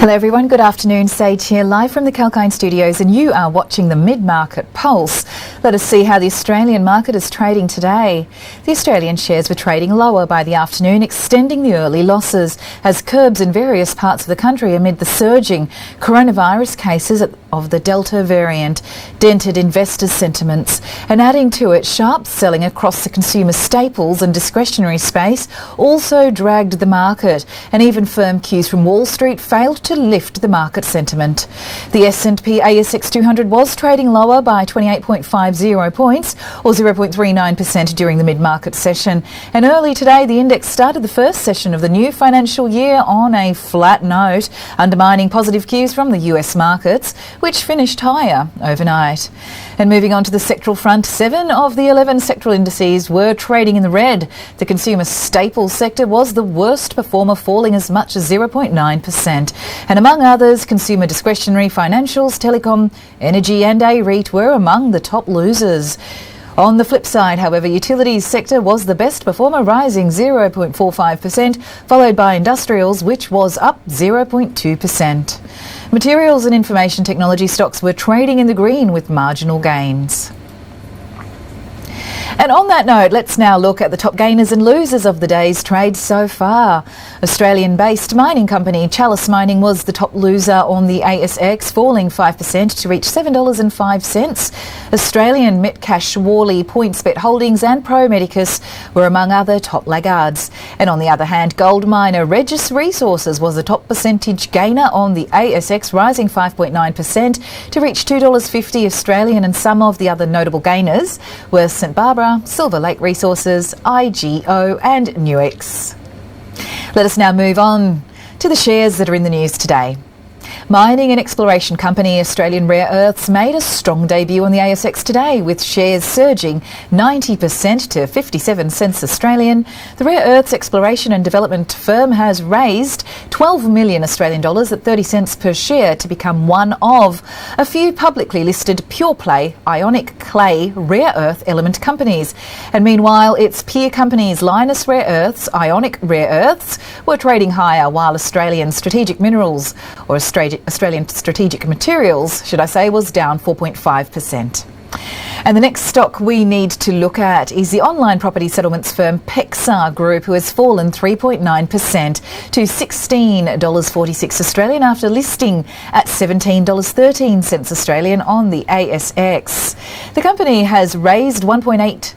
Hello everyone, good afternoon. Sage here, live from the Kalkine studios, and you are watching the Mid-Market Pulse. Let us see how the Australian market is trading today. The Australian shares were trading lower by the afternoon, extending the early losses as curbs in various parts of the country amid the surging coronavirus cases of the Delta variant dented investors' sentiments, and adding to it, sharp selling across the consumer staples and discretionary space also dragged the market, and even firm cues from Wall Street failed to lift the market sentiment. The S&P ASX 200 was trading lower by 28.50 points, or 0.39% during the mid-market session. And early today, the index started the first session of the new financial year on a flat note, undermining positive cues from the US markets, which finished higher overnight. And moving on to the sectoral front, 7 of the 11 sectoral indices were trading in the red. The consumer staples sector was the worst performer, falling as much as 0.9%. And among others, consumer discretionary, financials, telecom, energy and A-REIT were among the top losers. On the flip side, however, utilities sector was the best performer, rising 0.45%, followed by industrials, which was up 0.2%. Materials and information technology stocks were trading in the green with marginal gains. And on that note, let's now look at the top gainers and losers of the day's trade so far. Australian-based mining company Chalice Mining was the top loser on the ASX, falling 5% to reach $7.05. Australian Metcash, Worley, PointsBet Holdings and Pro Medicus were among other top laggards. And on the other hand, gold miner Regis Resources was the top percentage gainer on the ASX, rising 5.9% to reach $2.50 Australian, and some of the other notable gainers were St Barbara, Silver Lake Resources, IGO and Nuix. Let us now move on to the shares that are in the news today. Mining and exploration company Australian Rare Earths made a strong debut on the ASX today, with shares surging 90% to 57 cents Australian. The Rare Earths exploration and development firm has raised 12 million Australian dollars at 30 cents per share to become one of a few publicly listed pure-play ionic clay rare earth element companies. And meanwhile, its peer companies Lynas Rare Earths, Ionic Rare Earths were trading higher, while Australian Strategic Minerals, or Australian Strategic Materials, should I say, was down 4.5%. And the next stock we need to look at is the online property settlements firm PEXA Group, who has fallen 3.9% to $16.46 Australian after listing at $17.13 Australian on the ASX. The company has raised 1.18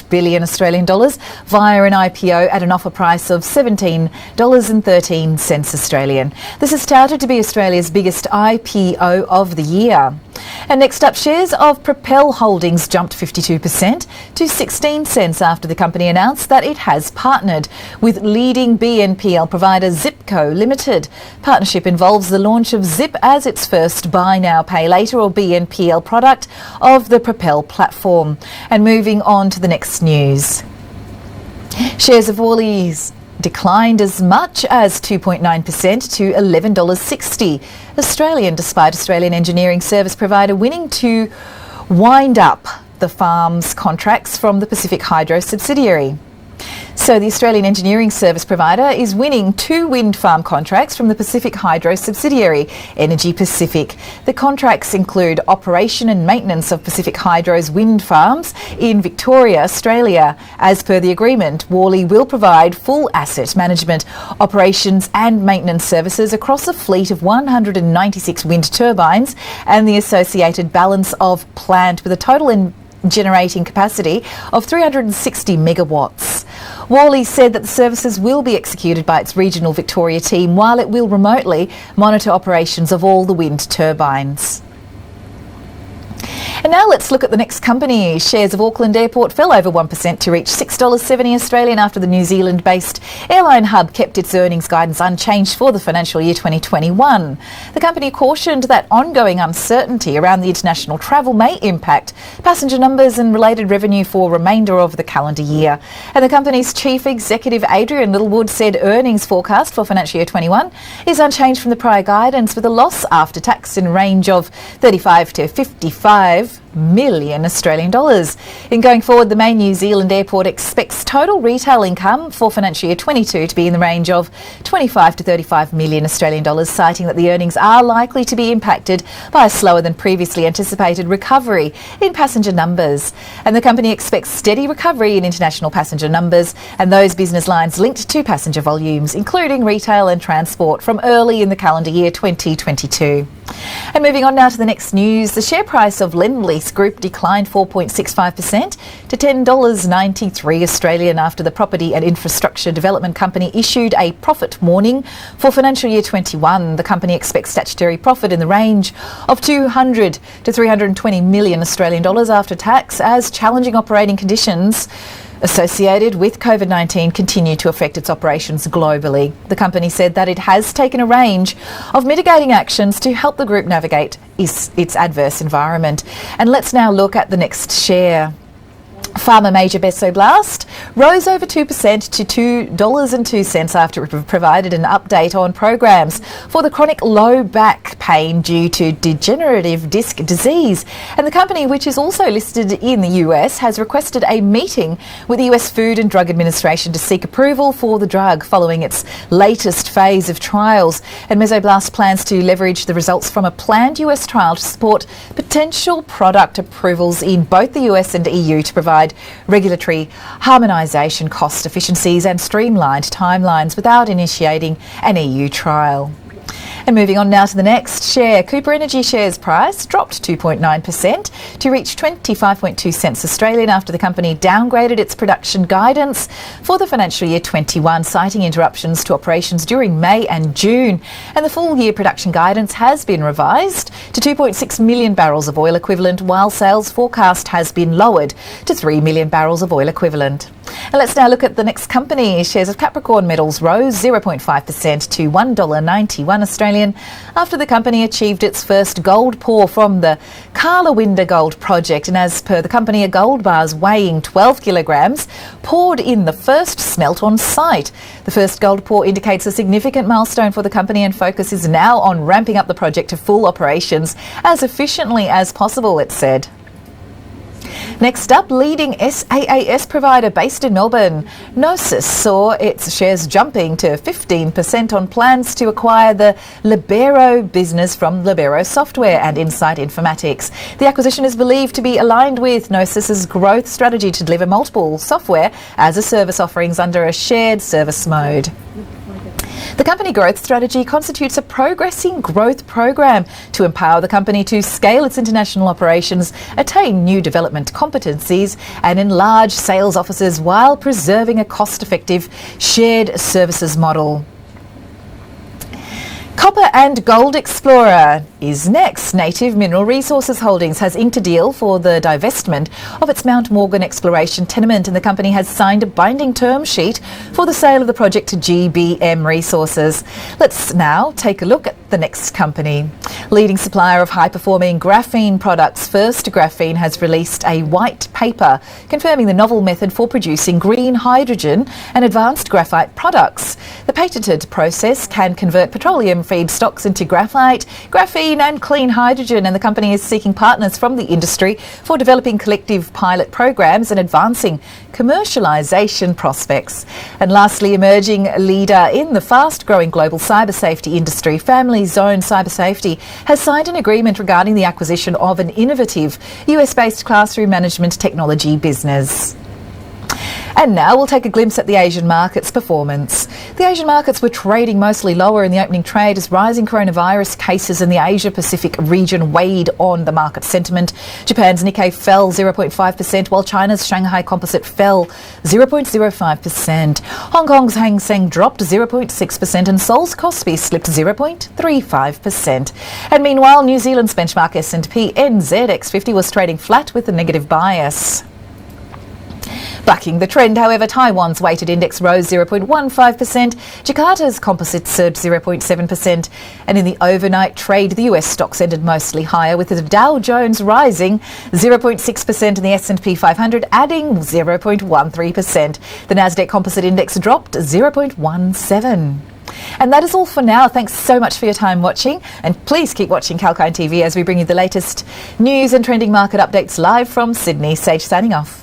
billion Australian dollars via an IPO at an offer price of $17.13 Australian. This is touted to be Australia's biggest IPO of the year. And next up, shares of Propel Holdings jumped 52% to 16 cents after the company announced that it has partnered with leading BNPL provider Zipco Limited. Partnership involves the launch of Zip as its first buy now pay later, or BNPL, product of the Propel platform. And moving on to the next news. Shares of Worley's declined as much as 2.9% to $11.60 Australian, despite Australian engineering service provider winning to wind up the farm's contracts from the Pacific Hydro subsidiary. So the Australian engineering service provider is winning 2 wind farm contracts from the Pacific Hydro subsidiary, Energy Pacific. The contracts include operation and maintenance of Pacific Hydro's wind farms in Victoria, Australia. As per the agreement, Worley will provide full asset management, operations and maintenance services across a fleet of 196 wind turbines and the associated balance of plant, with a total generating capacity of 360 megawatts. Worley said that the services will be executed by its regional Victoria team, while it will remotely monitor operations of all the wind turbines. And now let's look at the next company. Shares of Auckland Airport fell over 1% to reach $6.70 Australian after the New Zealand-based airline hub kept its earnings guidance unchanged for the financial year 2021. The company cautioned that ongoing uncertainty around the international travel may impact passenger numbers and related revenue for the remainder of the calendar year. And the company's chief executive, Adrian Littlewood, said earnings forecast for financial year 21 is unchanged from the prior guidance, with a loss after tax in range of 35 to 55 million Australian dollars. In going forward, the main New Zealand airport expects total retail income for financial year 22 to be in the range of 25 to 35 million Australian dollars, citing that the earnings are likely to be impacted by a slower than previously anticipated recovery in passenger numbers. And the company expects steady recovery in international passenger numbers and those business lines linked to passenger volumes, including retail and transport, from early in the calendar year 2022. And moving on now to the next news, the share price of Lendlease Group declined 4.65% to $10.93 Australian after the property and infrastructure development company issued a profit warning for financial year 21. The company expects statutory profit in the range of 200 to 320 million Australian dollars after tax, as challenging operating conditions associated with COVID-19 continue to affect its operations globally. The company said that it has taken a range of mitigating actions to help the group navigate its adverse environment. And let's now look at the next share. Pharma major Besoblast rose over 2% to $2.02 after it provided an update on programs for the chronic low back pain due to degenerative disc disease. And the company, which is also listed in the US, has requested a meeting with the US Food and Drug Administration to seek approval for the drug following its latest phase of trials. And Mesoblast plans to leverage the results from a planned US trial to support potential product approvals in both the US and EU to provide regulatory harmonisation, cost efficiencies and streamlined timelines without initiating an EU trial. And moving on now to the next share, Cooper Energy shares price dropped 2.9% to reach 25.2 cents Australian after the company downgraded its production guidance for the financial year 21, citing interruptions to operations during May and June. And the full year production guidance has been revised to 2.6 million barrels of oil equivalent, while sales forecast has been lowered to 3 million barrels of oil equivalent. And let's now look at the next company. Shares of Capricorn Metals rose 0.5% to $1.91 Australian after the company achieved its first gold pour from the Karlawinda Gold Project. And as per the company, a gold bars weighing 12 kilograms poured in the first smelt on site. The first gold pour indicates a significant milestone for the company, and focus is now on ramping up the project to full operations as efficiently as possible, it said. Next up, leading SaaS provider based in Melbourne, Gnosis, saw its shares jumping to 15% on plans to acquire the Libero business from Libero Software and Insight Informatics. The acquisition is believed to be aligned with Gnosis's growth strategy to deliver multiple software as a service offerings under a shared service mode. The company growth strategy constitutes a progressing growth program to empower the company to scale its international operations, attain new development competencies and enlarge sales offices while preserving a cost-effective shared services model. Copper and Gold Explorer is next. Native Mineral Resources Holdings has inked a deal for the divestment of its Mount Morgan exploration tenement, and the company has signed a binding term sheet for the sale of the project to GBM Resources. Let's now take a look at the next company. Leading supplier of high-performing graphene products, First Graphene has released a white paper confirming the novel method for producing green hydrogen and advanced graphite products. The patented process can convert petroleum feedstocks into graphite, graphene and clean hydrogen, and the company is seeking partners from the industry for developing collective pilot programs and advancing commercialisation prospects. And lastly, emerging leader in the fast-growing global cyber safety industry, Family Zone Cyber Safety, has signed an agreement regarding the acquisition of an innovative US-based classroom management technology business. And now we'll take a glimpse at the Asian markets' performance. The Asian markets were trading mostly lower in the opening trade as rising coronavirus cases in the Asia-Pacific region weighed on the market sentiment. Japan's Nikkei fell 0.5%, while China's Shanghai Composite fell 0.05%. Hong Kong's Hang Seng dropped 0.6% and Seoul's Kospi slipped 0.35%. And meanwhile, New Zealand's benchmark S&P NZX 50 was trading flat with a negative bias. Bucking the trend, however, Taiwan's weighted index rose 0.15%, Jakarta's composite surged 0.7%, and in the overnight trade, the US stocks ended mostly higher, with the Dow Jones rising 0.6% and the S&P 500 adding 0.13%. The Nasdaq composite index dropped 0.17%. And that is all for now. Thanks so much for your time watching, and please keep watching Kalkine TV as we bring you the latest news and trending market updates live from Sydney. Sage signing off.